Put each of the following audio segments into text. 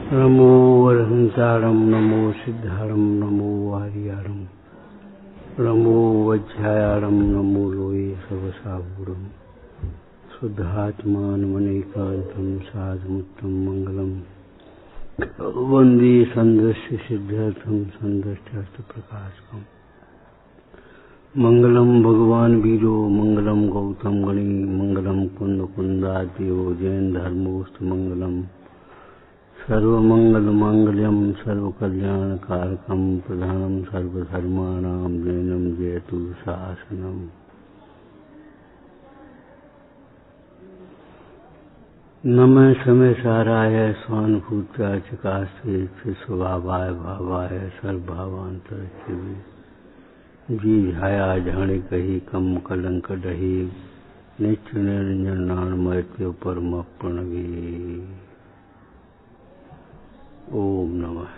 नमो वरहंतारं नमो सिद्धारं नमो वारियारं नमो वज्रायारं नमो लोये सर्वसावूरं शुद्धात्मानमनेकान्तं साधुमुत्तम मंगलम वंदे संदस्य सिद्धार्थं संदष्ट्यर्थप्रकाशकम् मंगलम भगवान वीरो मंगलम गौतम गणी मंगलम कुंद कुंदादेव जैन धर्मोस्त मंगलम सर्वमंगल मांगल्यम सर्वकल्याणकारकम प्रधानम सर्वधर्माणां जैनम जयतु शासनम। नमः समय साराय स्वानुभूत्या चकास्ते स्वभावाय भावाय सर्वभावांतरक्षिवे जी झाया झाणे कही कम कलंक डही नित्य निरंजन नानमयत्यो परम प्रणवे। ओम नमः।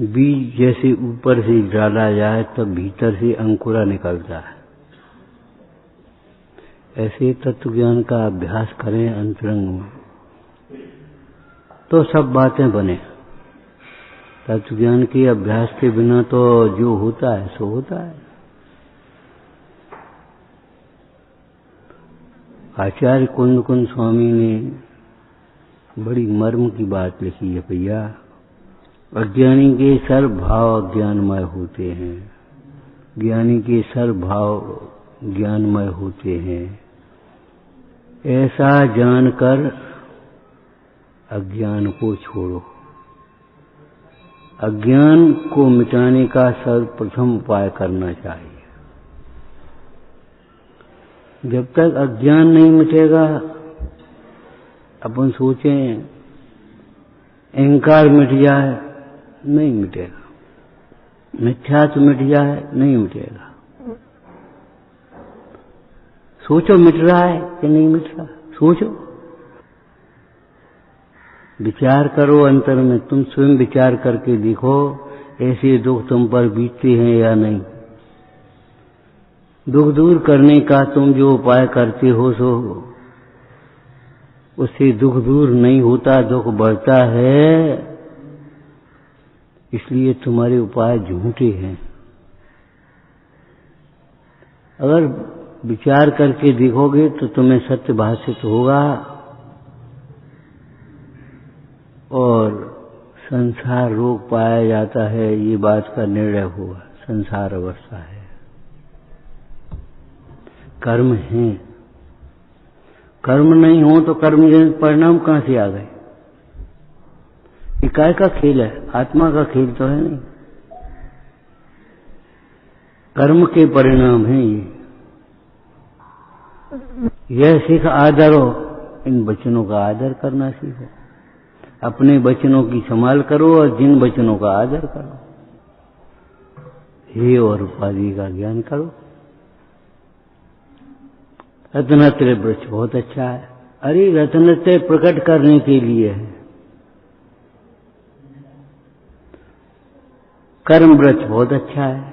बीज जैसे ऊपर से डाला जाए तब भीतर से अंकुरा निकलता है, ऐसे तत्व ज्ञान का अभ्यास करें अंतरंग में तो सब बातें बने। तत्व ज्ञान के अभ्यास के बिना तो जो होता है सो होता है। आचार्य कुंद कुंद स्वामी ने बड़ी मर्म की बात लिखी है भैया। अज्ञानी के सर्व भाव अज्ञानमय होते हैं, ज्ञानी के सर्व भाव ज्ञानमय होते हैं। ऐसा जानकर अज्ञान को छोड़ो। अज्ञान को मिटाने का सर्वप्रथम उपाय करना चाहिए। जब तक अज्ञान नहीं मिटेगा, अपन सोचें अहंकार मिट जाए, नहीं मिटेगा। मिथ्यात्व मिट जाए, नहीं मिटेगा। सोचो मिट रहा है कि नहीं मिट रहा, सोचो, विचार करो अंतर में। तुम स्वयं विचार करके देखो ऐसे दुख तुम पर बीतते हैं या नहीं। दुख दूर करने का तुम जो उपाय करते हो सो उससे दुख दूर नहीं होता, दुख बढ़ता है। इसलिए तुम्हारे उपाय झूठे हैं। अगर विचार करके देखोगे तो तुम्हें सत्य भाषित होगा और संसार रोग पाया जाता है, ये बात का निर्णय होगा। संसार अवस्था है, कर्म है। कर्म नहीं हो तो कर्म जनित परिणाम कहां से आ गए? ये काय का खेल है? आत्मा का खेल तो है नहीं। कर्म के परिणाम है ये। यह सीख आदरो, इन वचनों का आदर करना सीखो। अपने वचनों की संभाल करो और जिन वचनों का आदर करो। हे और उपाधि का ज्ञान करो। रत्नत्रय वृक्ष बहुत अच्छा है। अरे रत्नत्रय प्रकट करने के लिए है। कर्म वृक्ष बहुत अच्छा है।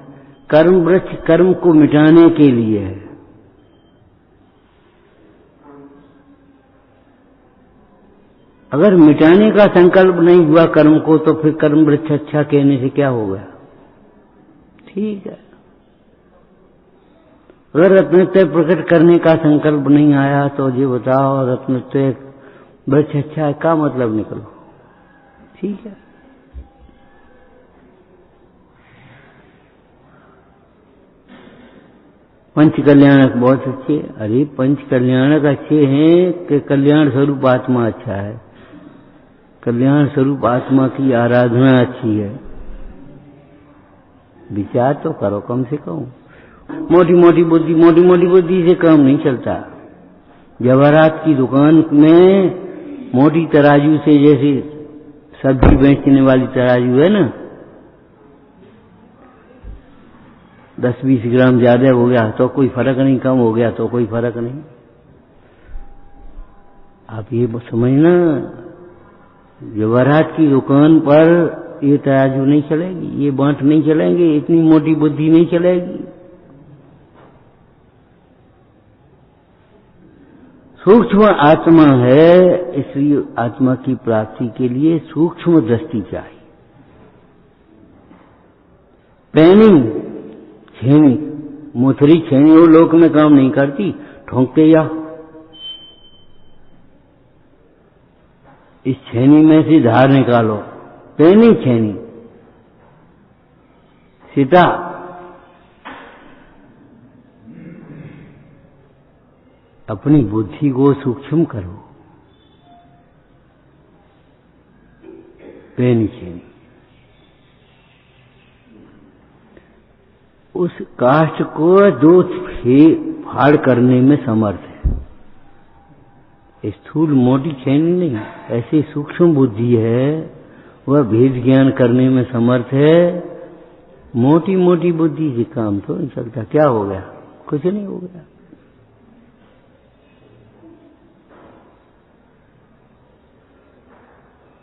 कर्म वृक्ष कर्म को मिटाने के लिए है। अगर मिटाने का संकल्प नहीं हुआ कर्म को तो फिर कर्म वृक्ष अच्छा कहने से क्या हो गया? ठीक है। अगर रत्नत्रय प्रकट करने का संकल्प नहीं आया तो ये बताओ रत्नत्रय वृक्ष अच्छा है का मतलब निकलो। ठीक है। पंच कल्याणक बहुत अच्छे। अरे पंच कल्याणक अच्छे हैं कि कल्याण स्वरूप आत्मा अच्छा है। कल्याण स्वरूप आत्मा की आराधना अच्छी है। विचार तो करो कम से कम। मोटी मोटी बुद्धि से काम नहीं चलता। जवाहरात की दुकान में मोटी तराजू से, जैसे सब्जी बेचने वाली तराजू है ना, 10-20 ग्राम ज्यादा हो गया तो कोई फर्क नहीं, कम हो गया तो कोई फर्क नहीं। आप ये समझना, जवाहरात की दुकान पर ये तराजू नहीं चलेगी, ये बांट नहीं चलेंगे, इतनी मोटी बुद्धि नहीं चलेगी। सूक्ष्म आत्मा है, इसलिए आत्मा की प्राप्ति के लिए सूक्ष्म दृष्टि चाहिए। पैनी छेनी, मुथरी छेनी वो लोक में काम नहीं करती, ठोंकते जाओ। इस छेनी में से धार निकालो, पैनी छेनी। सीता अपनी बुद्धि को सूक्ष्म करो, पैनी छेनी। उस काष्ठ को दो फाड़ करने में समर्थ है। स्थूल मोटी छेनी नहीं, ऐसी सूक्ष्म बुद्धि है, वह भेद ज्ञान करने में समर्थ है। मोटी मोटी बुद्धि से काम तो नहीं चलता। क्या हो गया? कुछ नहीं हो गया।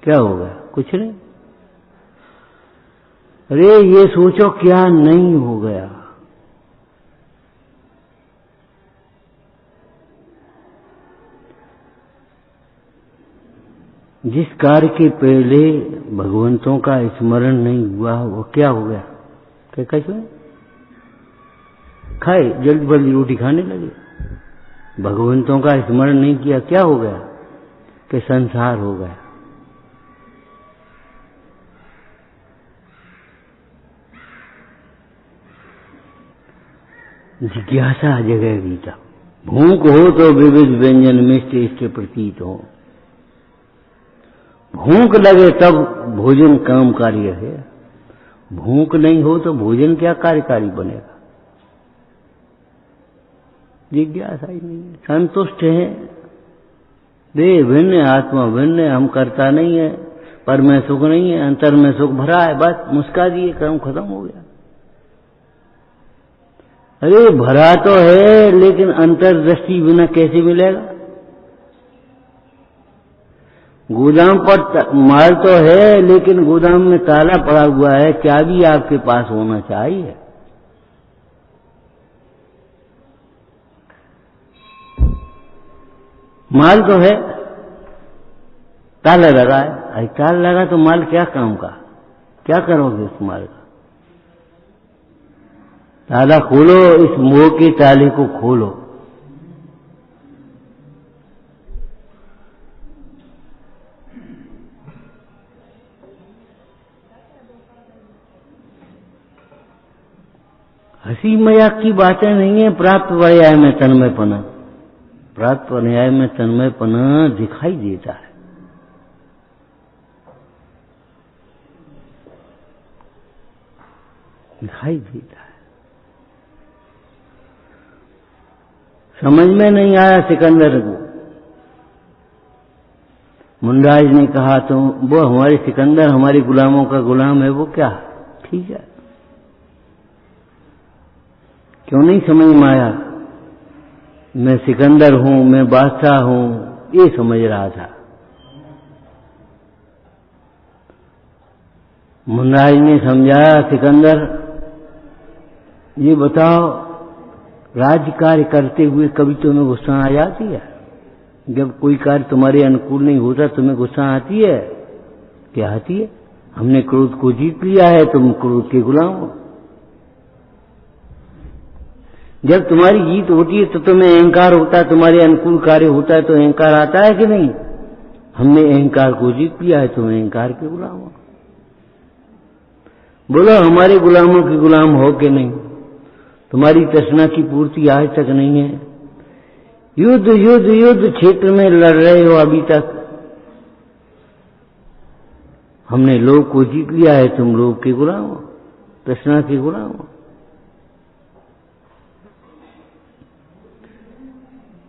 क्या हो गया? कुछ नहीं। अरे ये सोचो क्या नहीं हो गया। जिस कार्य के पहले भगवंतों का स्मरण नहीं हुआ वो क्या हो गया? क्या कैसे खाए जल्दी जल्दी रोटी खाने लगे, भगवंतों का स्मरण नहीं किया, क्या हो गया? कि संसार हो गया। जिज्ञासा जगह गीता। भूख हो तो विविध व्यंजन मिष्ट इष्ट प्रतीत हो। भूख लगे तब भोजन काम कार्य है, भूख नहीं हो तो भोजन क्या कार्यकारी बनेगा? जिज्ञासा ही नहीं है। संतुष्ट है, देह भिन्न आत्मा भिन्न, हम करता नहीं है, पर में सुख नहीं है, अंतर में सुख भरा है, बस मुस्का दिए, काम खत्म हो गया। अरे भरा तो है लेकिन अंतर्दृष्टि बिना कैसे मिलेगा? गोदाम पर माल तो है लेकिन गोदाम में ताला पड़ा हुआ है, चाबी आपके पास होना चाहिए। माल तो है, ताला लगा है। अरे ताला लगा तो माल क्या काम का? क्या करोगे उस माल का? ताला खोलो, इस मोह के ताले को खोलो। हंसी मजाक की बातें नहीं है। प्राप्त पर्याय में तन्मयपना, प्राप्त पर्याय में तन्मयपना दिखाई देता है। दिखाई देता है। समझ में नहीं आया सिकंदर को। मुंडाज ने कहा तो वो हमारे सिकंदर हमारे गुलामों का गुलाम है, वो क्या? ठीक है, क्यों नहीं समझ में आया? मैं सिकंदर हूं, मैं बादशाह हूं, ये समझ रहा था। मुंडाज ने समझाया, सिकंदर ये बताओ, राज्य कार्य करते हुए कभी तुम्हें गुस्सा आ जाती है? जब कोई कार्य तुम्हारे अनुकूल नहीं होता तुम्हें गुस्सा आती है? क्या आती है? हमने क्रोध को जीत लिया है, तुम क्रोध के गुलाम हो। जब तुम्हारी जीत होती है तो तुम्हें अहंकार होता है, तुम्हारे अनुकूल कार्य होता है तो अहंकार आता है कि नहीं? हमने अहंकार को जीत लिया है, तुम अहंकार के गुलाम हो। बोलो हमारे गुलामों के गुलाम हो कि नहीं? तुम्हारी तृष्णा की पूर्ति आज तक नहीं है। युद्ध युद्ध युद्ध क्षेत्र में लड़ रहे हो अभी तक। हमने लोग को जीत लिया है, तुम लोग के गुलाम हो, तृष्णा के गुलाम हो।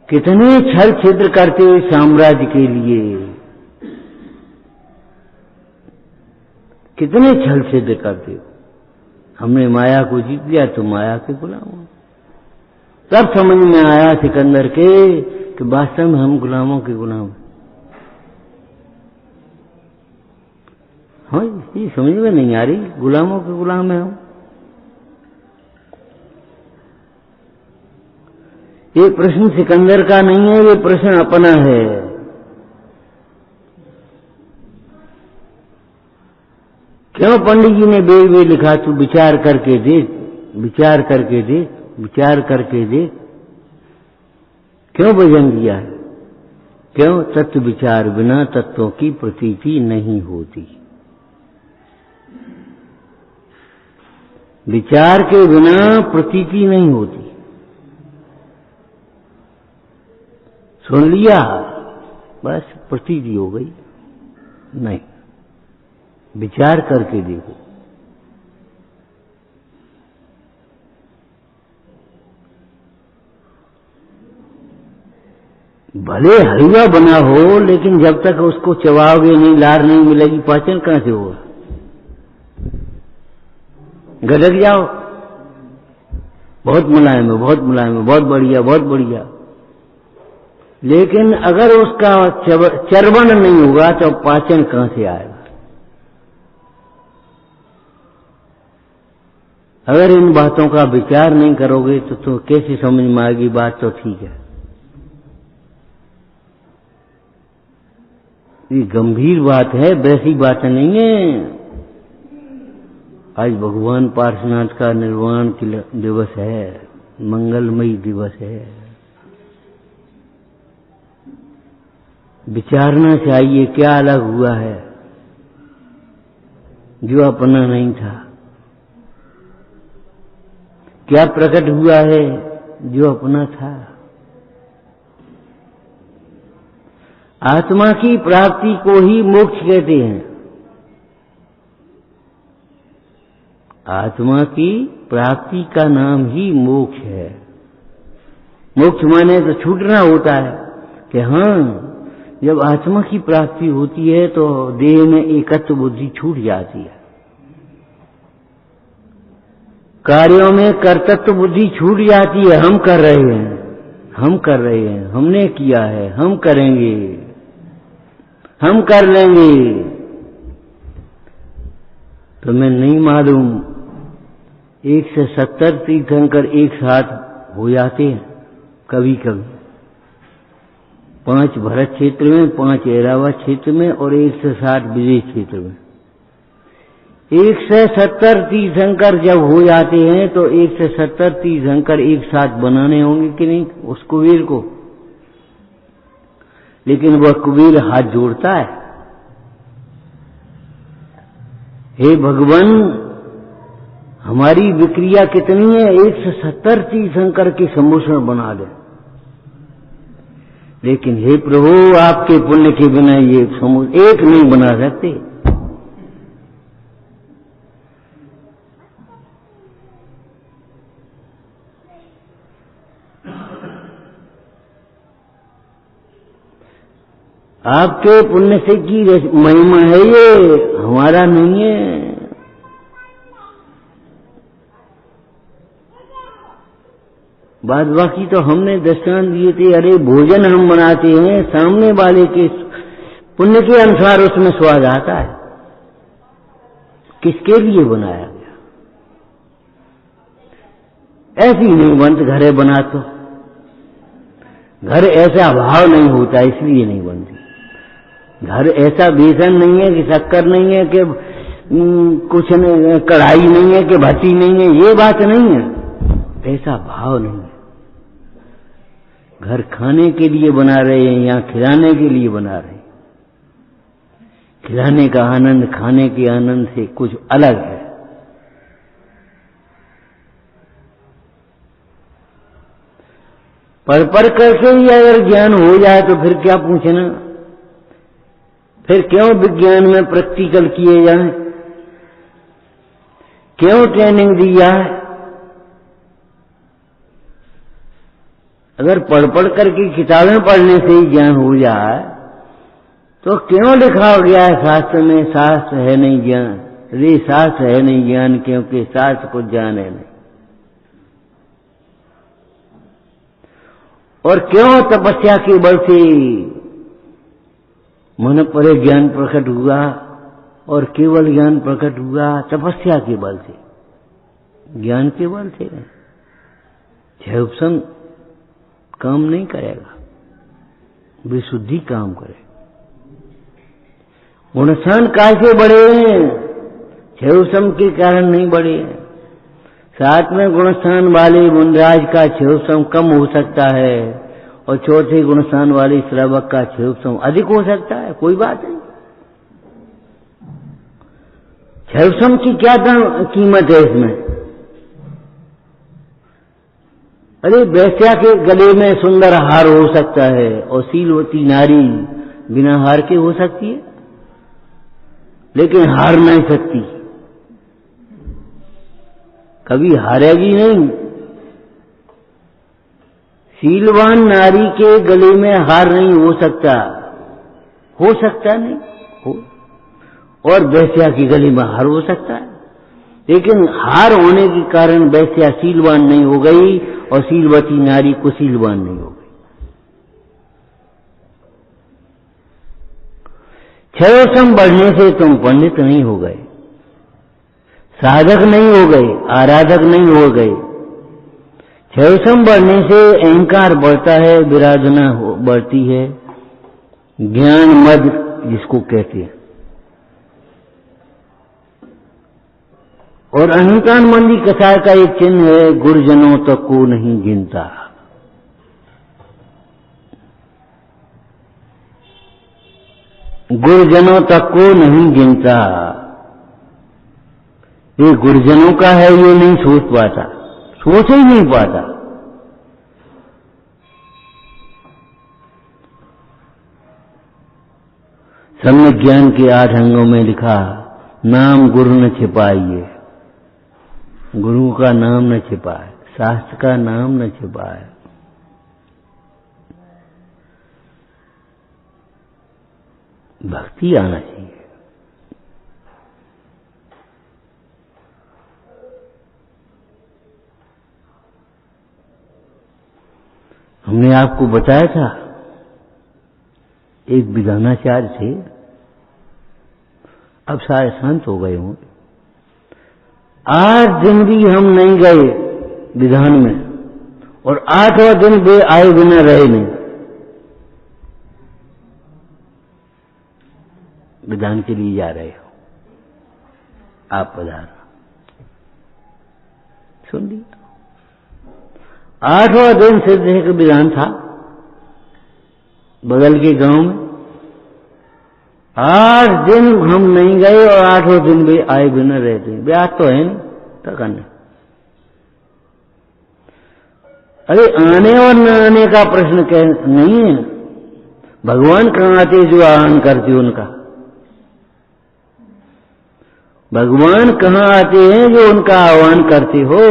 कितने छल छिद्र करते हुए साम्राज्य के लिए, कितने छल छिद्र करते हो। हमने माया को जीत लिया, तुम माया के गुलाम हो। तब समझ में आया सिकंदर के कि वास्तव में हम गुलामों के गुलाम हैं। हाँ, ये समझ में नहीं आ रही, गुलामों के गुलाम है हम। ये प्रश्न सिकंदर का नहीं है, ये प्रश्न अपना है। क्यों पंडित जी ने वेद में लिखा तू विचार करके देख, विचार करके देख, विचार करके देख? क्यों भजन दिया है? क्यों? तत्व विचार बिना तत्वों की प्रतीति नहीं होती। विचार के बिना प्रतीति नहीं होती। सुन लिया बस प्रतीति हो गई? नहीं, विचार करके देखो। भले हलवा बना हो, लेकिन जब तक उसको चबाओगे नहीं, लार नहीं मिलेगी, पाचन कहां से होगा? गदक जाओ, बहुत मुलायम है, बहुत मुलायम है, बहुत बढ़िया, बहुत बढ़िया। लेकिन अगर उसका चरवण नहीं होगा तो पाचन कहां से आएगा? अगर इन बातों का विचार नहीं करोगे तो कैसे समझ में आएगी? बात तो ठीक है, ये गंभीर बात है, वैसी बात नहीं है। आज भगवान पार्श्वनाथ का निर्वाण दिवस है, मंगलमयी दिवस है। विचारना चाहिए क्या अलग हुआ है जो अपना नहीं था, क्या प्रकट हुआ है जो अपना था। आत्मा की प्राप्ति को ही मोक्ष कहते हैं। आत्मा की प्राप्ति का नाम ही मोक्ष है। मोक्ष माने तो छूटना होता है कि हाँ, जब आत्मा की प्राप्ति होती है तो देह में एकत्व बुद्धि छूट जाती है, कार्यों में कर्तृत्व बुद्धि छूट जाती है। हम कर रहे हैं, हम कर रहे हैं, हमने किया है, हम करेंगे, हम कर लेंगे। तो मैं नहीं मालूम 170 तीर्थंकर एक साथ हो जाते हैं कभी कभी, 5 भरत क्षेत्र में, 5 ऐरावत क्षेत्र में और 160 विदेश क्षेत्र में। 170 तीर्थंकर जब हो जाते हैं तो 170 तीर्थंकर एक साथ बनाने होंगे कि नहीं उस कुबेर को? लेकिन वह कुबेर हाथ जोड़ता है, हे भगवान हमारी विक्रिया कितनी है, 170 तीर्थंकर के सम्भूषण बना दे। लेकिन हे प्रभु आपके पुण्य के बिना ये एक नहीं बना सकते। आपके पुण्य से की महिमा है ये, हमारा नहीं है। बाद बाकी तो हमने दृष्टांत दिए थे। अरे भोजन हम बनाते हैं, सामने वाले के पुण्य के अनुसार उसमें स्वाद आता है। किसके लिए बनाया गया? ऐसी नहीं बनती। घरे बना तो घर ऐसा भाव नहीं होता, इसलिए नहीं बनती। घर ऐसा बेसन नहीं है कि शक्कर नहीं है कि कुछ नहीं, कढ़ाई नहीं है कि भट्टी नहीं है, ये बात नहीं है। ऐसा भाव नहीं है। घर खाने के लिए बना रहे हैं या खिलाने के लिए बना रहे हैं। खिलाने का आनंद खाने के आनंद से कुछ अलग है। पढ़ करके ही अगर ज्ञान हो जाए तो फिर क्या पूछना? फिर क्यों विज्ञान में प्रैक्टिकल किए जाएं? क्यों ट्रेनिंग दी जाए? अगर पढ़ करके किताबें पढ़ने से ही ज्ञान हो जाए तो क्यों लिखा गया है शास्त्र में, शास्त्र है नहीं ज्ञान, रे शास्त्र है नहीं ज्ञान, क्योंकि शास्त्र को ज्ञान है नहीं। और क्यों तपस्या के बल से मन परे ज्ञान प्रकट हुआ और केवल ज्ञान प्रकट हुआ तपस्या के बल से, ज्ञान के बल से। जय उपसन काम नहीं करेगा, विशुद्धि काम करे। गुणस्थान कैसे बढ़े हैं? क्षेत्रसम के कारण नहीं बढ़े हैं। 7वें गुणस्थान वाले मुंडराज का क्षेत्रसम कम हो सकता है और 4थे गुणस्थान वाले श्रावक का क्षेत्रसम अधिक हो सकता है, कोई बात नहीं। क्षेत्रसम की क्या कीमत है इसमें? अरे वैश्या के गले में सुंदर हार हो सकता है और शीलवती नारी बिना हार के हो सकती है, लेकिन हार नहीं सकती, कभी हारेगी नहीं। शीलवान नारी के गले में हार नहीं हो सकता नहीं हो, और वैश्या के गले में हार हो सकता है, लेकिन हार होने के कारण वैश्या शीलवान नहीं हो गई और शीलवती नारी कुशीलवान नहीं हो गई। क्षेत्रसम बढ़ने से तुम पंडित नहीं हो गए, साधक नहीं हो गए, आराधक नहीं हो गए। क्षेत्रसम बढ़ने से अहंकार बढ़ता है, विराधना बढ़ती है, ज्ञान मद जिसको कहते हैं, और अहंकार मंदी कसाय का एक चिन्ह है, गुरुजनों तक को नहीं गिनता। गुरुजनों तक को नहीं गिनता, ये गुरुजनों का है ये नहीं सोच पाता, सोच ही नहीं पाता। सम्यक ज्ञान के 8 अंगों में लिखा, नाम गुरु न छिपाइए, गुरु का नाम न छिपाए, शास्त्र का नाम न छिपाए। भक्ति आना चाहिए। हमने आपको बताया था एक विधानाचार्य थे, अब सारे शांत हो गए होंगे। 8 दिन भी हम नहीं गए विधान में, और 8वां दिन वे आए बिना रहे नहीं। विधान के लिए जा रहे हो, आप पधारो, सुन लिया। 8वां दिन सिद्ध का विधान था बगल के गांव में। 8 दिन हम नहीं गए और 8वां दिन भी आए बिना रहते। ब्याह तो है नहीं तो करने। अरे आने और न आने का प्रश्न नहीं है, भगवान कहाँ आते जो आह्वान करते उनका। भगवान कहाँ आते हैं जो उनका आह्वान करते हो।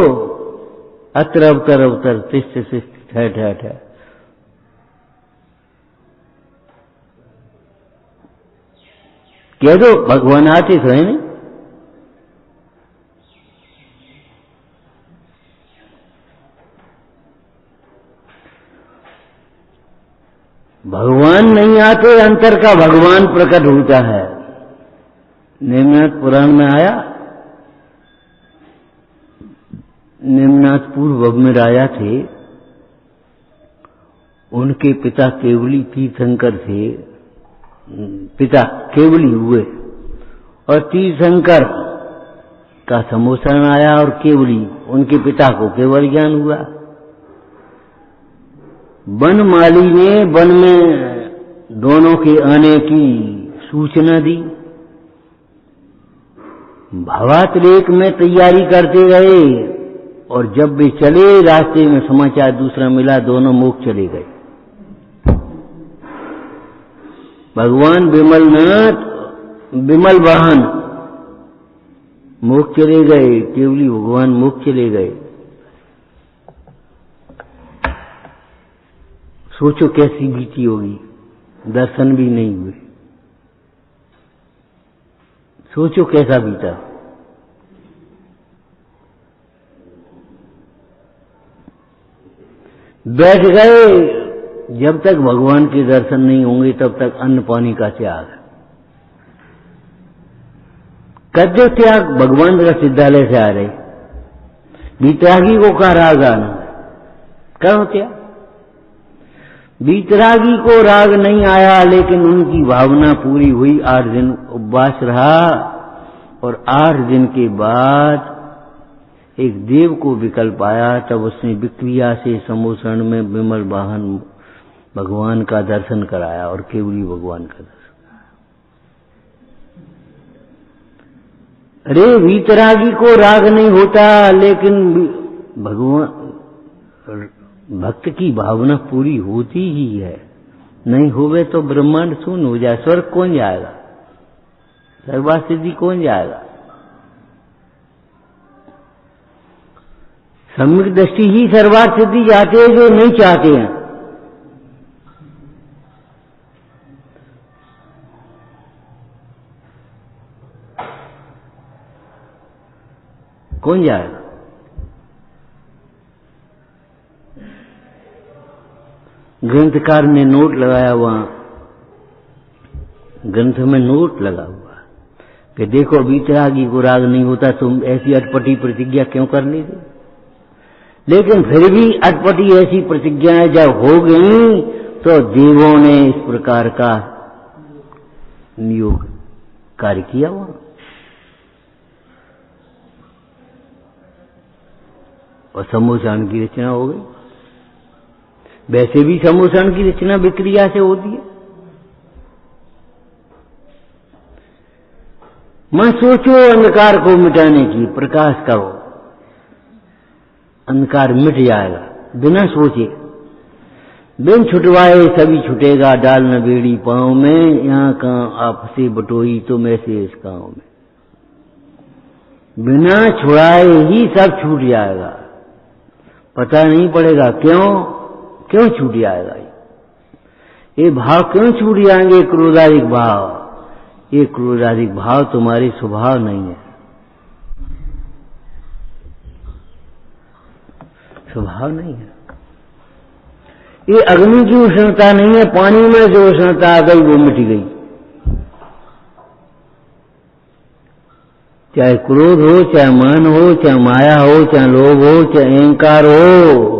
अत्र अवतर अवतर तिष्ठ शिष्ट ठह ठह ठह। कह दो भगवान आते तो है नहीं। भगवान नहीं आते, अंतर का भगवान प्रकट होता है। नेमनाथ पुराण में आया, नेमनाथ पूर्व में राजा थे, उनके पिता केवली तीर्थंकर थे। पिता केवली हुए और तीर्थंकर का सम्मोहन आया और केवली उनके पिता को केवल ज्ञान हुआ। वन माली ने वन में दोनों के आने की सूचना दी। भावातिरेक में तैयारी करते रहे और जब वे चले रास्ते में समाचार दूसरा मिला, दोनों मुख चले गए। भगवान विमलनाथ विमल वाहन मुख चले गए, केवली भगवान मुख चले गए। सोचो कैसी बीती होगी, दर्शन भी नहीं हुए। सोचो कैसा बीता। बैठ गए, जब तक भगवान के दर्शन नहीं होंगे तब तक अन्न पानी का त्याग। कद्य त्याग भगवान का सिद्धालय से आ रहे, वित्यागी को कहा रागाना करो त्याग। वीतरागी को राग नहीं आया, लेकिन उनकी भावना पूरी हुई। 8 दिन उपवास रहा और 8 दिन के बाद एक देव को विकल्प आया। तब उसने विक्रिया से समोषण में विमल वाहन भगवान का दर्शन कराया और केवली भगवान का दर्शन। अरे वीतरागी को राग नहीं होता, लेकिन भगवान भक्त की भावना पूरी होती ही है। नहीं होवे तो ब्रह्मांड शून्य हो जाए। स्वर्ग कौन जाएगा? सर्वार्थ सिद्धि कौन जाएगा? सम्यक दृष्टि ही सर्वार्थ सिद्धि जाते हैं, जो नहीं चाहते हैं। कौन जाएगा? ग्रंथकार ने नोट लगाया, वहां ग्रंथ में नोट लगा हुआ कि देखो वीतरागी को राग नहीं होता, तुम ऐसी अटपटी प्रतिज्ञा क्यों कर ली थी? लेकिन फिर भी अटपटी ऐसी प्रतिज्ञाएं जब हो गई तो देवों ने इस प्रकार का नियोग कार्य किया वहां। और समोषण की रचना हो गई। वैसे भी समोषण की रचना विक्रिया से होती है। मैं सोचो अंधकार को मिटाने की, प्रकाश करो, अंधकार मिट जाएगा बिना सोचे। बिन छुटवाए सभी छुटेगा, डाल न बेड़ी पांव में, यहाँ कहाँ आपसे बटोई तुम ऐसे इस गांव में। बिना छुड़ाए ही सब छूट जाएगा, पता नहीं पड़ेगा क्यों छूट जाएगा। ये भाव क्यों छूट जाएंगे? क्रोधाधिक भाव। ये क्रोधाधिक भाव तुम्हारे स्वभाव नहीं है, स्वभाव नहीं है। ये अग्नि की उष्णता नहीं है, पानी में जो उष्णता आ गई वो मिट गई। चाहे क्रोध हो, चाहे मान हो, चाहे माया हो, चाहे लोभ हो, चाहे अहंकार हो,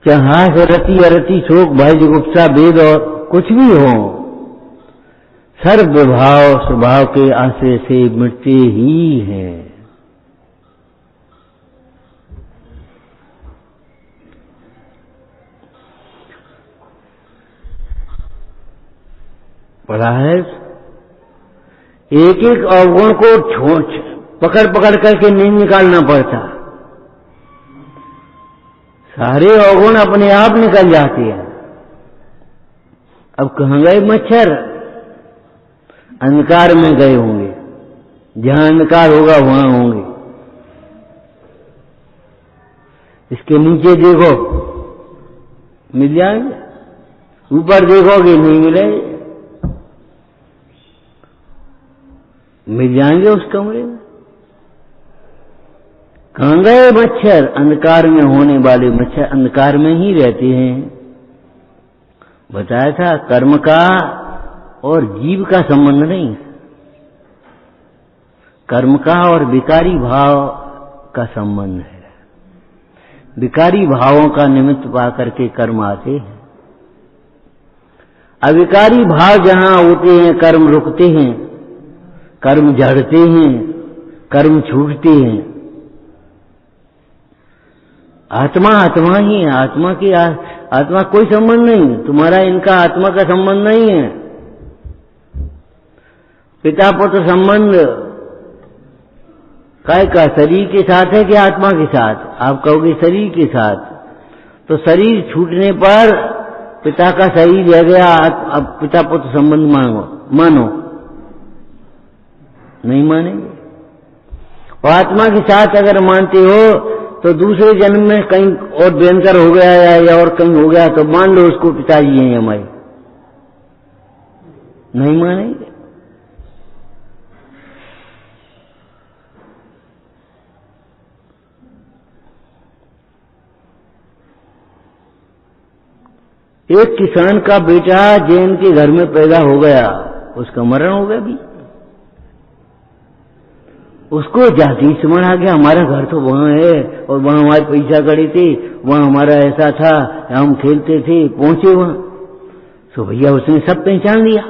चाहे हास रति अरति शोक भय जुगुप्सा भेद और कुछ भी हो, सर्व विभाव स्वभाव के आश्रय से मिटते ही हैं। पढ़ा है, एक एक अवगुण को पकड़ करके नहीं निकालना पड़ता, सारे अवगुण अपने आप निकल जाते हैं। अब कहाँ गए मच्छर? अंधकार में गए होंगे, जहां अंधकार होगा वहां होंगे। इसके नीचे देखो मिल जाएंगे, ऊपर देखोगे नहीं मिलेंगे, मिल जाएंगे उस कमरे में। कहाँ गए मच्छर? अंधकार में होने वाले मच्छर अंधकार में ही रहते हैं। बताया था कर्म का और जीव का संबंध नहीं, कर्म का और विकारी भाव का संबंध है। विकारी भावों का निमित्त पा करके कर्म आते हैं। अविकारी भाव जहां होते हैं कर्म रुकते हैं, कर्म झड़ते हैं, कर्म छूटते हैं। आत्मा आत्मा ही है, आत्मा कोई संबंध नहीं, तुम्हारा इनका आत्मा का संबंध नहीं है। पिता पुत्र संबंध काय का शरीर के साथ है कि आत्मा के साथ? आप कहोगे शरीर के साथ, तो शरीर छूटने पर पिता का शरीर रह गया, अब पिता पुत्र संबंध मानो, नहीं मानेंगे। और आत्मा के साथ अगर मानते हो तो दूसरे जन्म में कहीं और भयंकर हो गया या और कहीं हो गया तो मान लो उसको पिताजी हैं हमारे, नहीं मानेंगे। एक किसान का बेटा जैन के घर में पैदा हो गया, उसका मरण हो गया भी। उसको जाति समझ आ गया, हमारा घर तो वहां है और वहां हमारे पैसा गड़े थे, वहां हमारा ऐसा था, हम खेलते थे, पहुंचे वहां। तो भैया उसने सब पहचान लिया।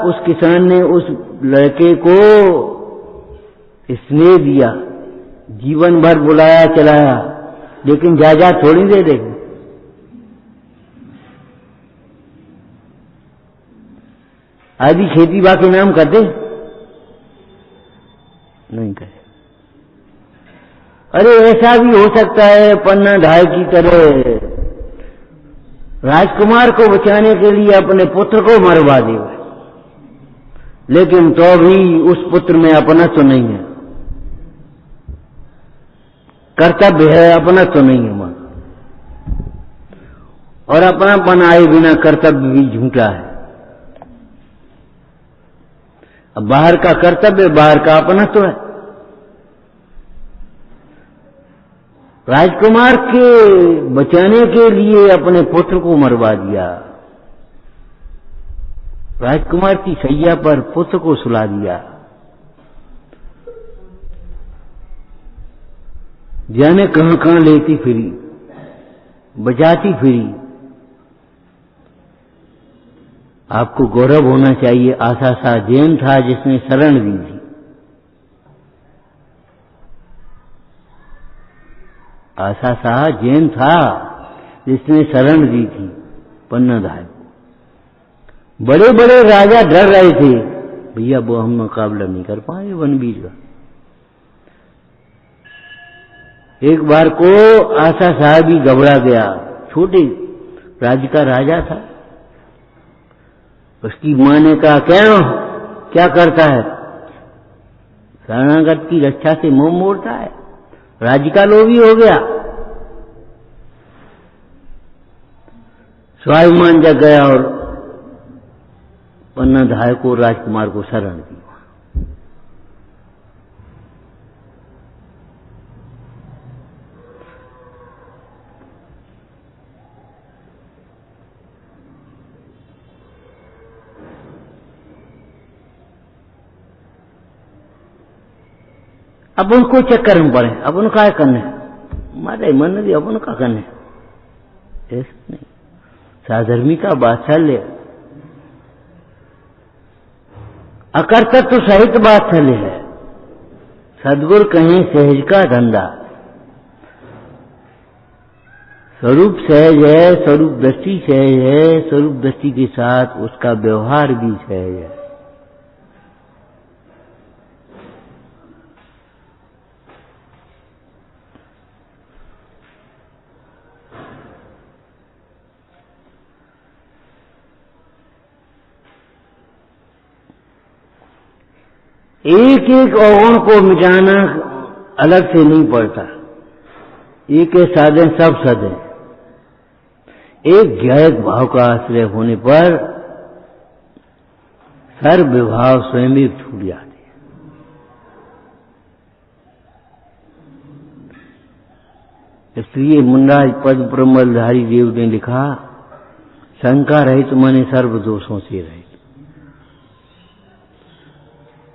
उस किसान ने उस लड़के को स्नेह दिया, जीवन भर बुलाया चलाया, लेकिन जायदाद थोड़ी दे दे। आदि खेती बाकी नाम कर दे, नहीं करे। अरे ऐसा भी हो सकता है पन्ना ढाई की तरह राजकुमार को बचाने के लिए अपने पुत्र को मरवा दे, लेकिन तो भी उस पुत्र में अपना तो नहीं है, कर्तव्य है, अपना तो नहीं है मां। और अपना बनाए बिना कर्तव्य भी झूठा है। अब बाहर का कर्तव्य, बाहर का अपना तो है। राजकुमार के बचाने के लिए अपने पुत्र को मरवा दिया, राजकुमार की सैया पर पुत्र को सुला दिया। जाने कहां कहां लेती फिरी, बचाती फिरी। आपको गौरव होना चाहिए, आशा शाह जैन था जिसने शरण दी थी। आशा शाह जैन था जिसने शरण दी थी पन्नाधाय को। बड़े बड़े राजा डर रहे थे, भैया वो हम मुकाबला नहीं कर पाए वनवीर का। एक बार को आशा शाह भी घबरा गया, छोटे राज्य का राजा था। उसकी मां ने कहा, क्या करता है? शरणागत की रक्षा से मुंह मोड़ता है, राज्य का लोभी हो गया। स्वाभिमान जग गया और पन्नाधाय को, राजकुमार को शरण दी। अब उनको चक्कर में पड़े, अब उनका करने मारे मन दी, अब उनका करने ऐसा नहीं। साधर्मी का बात्सल्य, अकर्तृत्व सहित बात्सल्य है। सद्गुरु कहें सहज का धंधा। स्वरूप सहज है, स्वरूप दृष्टि सहज है, स्वरूप दृष्टि के साथ उसका व्यवहार भी सहज है। एक एक अवगुण को मिटाना अलग से नहीं पड़ता, एक एक साधन सब सद है। एक ज्ञायक भाव का आश्रय होने पर सर्व विभाव स्वयं ही छूट जाते हैं। इसलिए मुन्नाज पद प्रमलधारी देव ने लिखा, शंका रहित माने सर्व दोषों से रहित।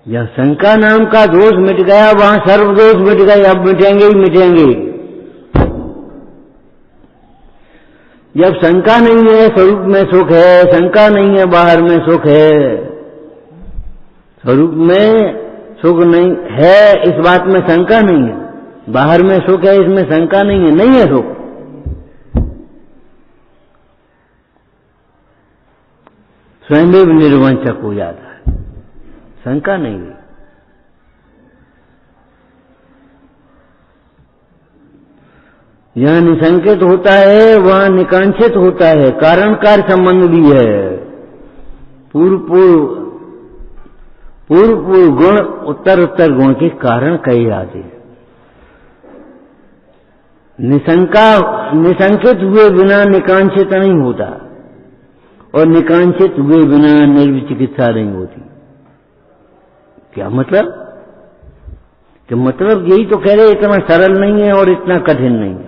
जब शंका नाम का दोष मिट गया, वहां सर्व दोष मिट गए, अब मिटेंगे ही मिटेंगे। जब शंका नहीं है स्वरूप में सुख है, शंका नहीं है बाहर में सुख है, स्वरूप में सुख नहीं है इस बात में शंका नहीं है, बाहर में सुख है इसमें शंका नहीं है, नहीं है सुख। स्वयं भी निर्वंशक हो जाता है, शंका नहीं है। जहां निसंकित होता है वहां निकांक्षित होता है, कारण कार्य संबंध भी है। पूर्व पूर्व गुण उत्तर उत्तर गुण के कारण कहे जाते हैं। निसंकित हुए बिना निकांक्षित नहीं होता और निकांक्षित हुए बिना निर्विचिकित्सा नहीं होती। क्या मतलब? कि मतलब यही तो कह रहे इतना सरल नहीं है और इतना कठिन नहीं है।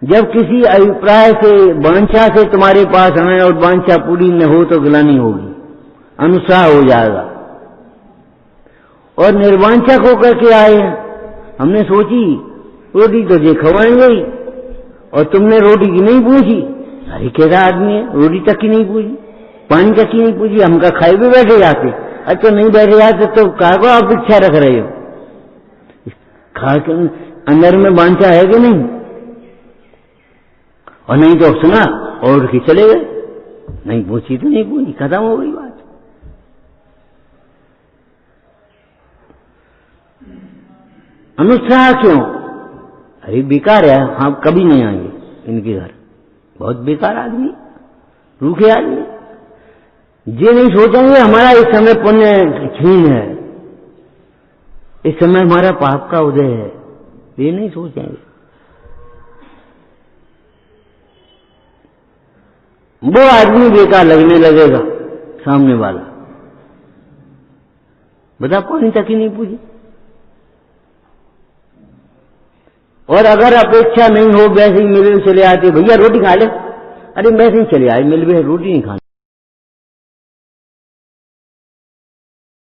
जब किसी अभिप्राय से वांछा से तुम्हारे पास आए और वांछा पूरी न हो तो गिलानी होगी, अनुसाह हो जाएगा। और निर्वांछक होकर के आए, हमने सोची रोटी तो जे खवाएंगे ही, और तुमने रोटी की नहीं पूछी। अरे कैसा आदमी है, रोटी तक की नहीं पूछी, पानी तक की नहीं पूछी। हम का खाए भी बैठे जाते, अच्छा नहीं बैठे जाते तो क्या को आप इच्छा रख रहे हो? खा के अंदर में वांछा है कि नहीं? और नहीं तो सुना और उठ के चले गए, नहीं पूछी तो नहीं पूछी, खत्म हो गई बात। अनुत्साह क्यों? अरे बेकार है, हम कभी नहीं आएंगे इनके घर, बहुत बेकार आदमी, रूखे आदमी। ये नहीं सोचेंगे हमारा इस समय पुण्य क्षीण है, इस समय हमारा पाप का उदय है, ये नहीं सोचेंगे। वो आदमी बेकार लगने लगेगा सामने वाला। बता, पानी तक ही नहीं पूछी। और अगर अपेक्षा नहीं हो, वैसे ही मिल चले आते, भैया रोटी खा ले, अरे वैसे ही चले आए, मिल भी रोटी नहीं खानी।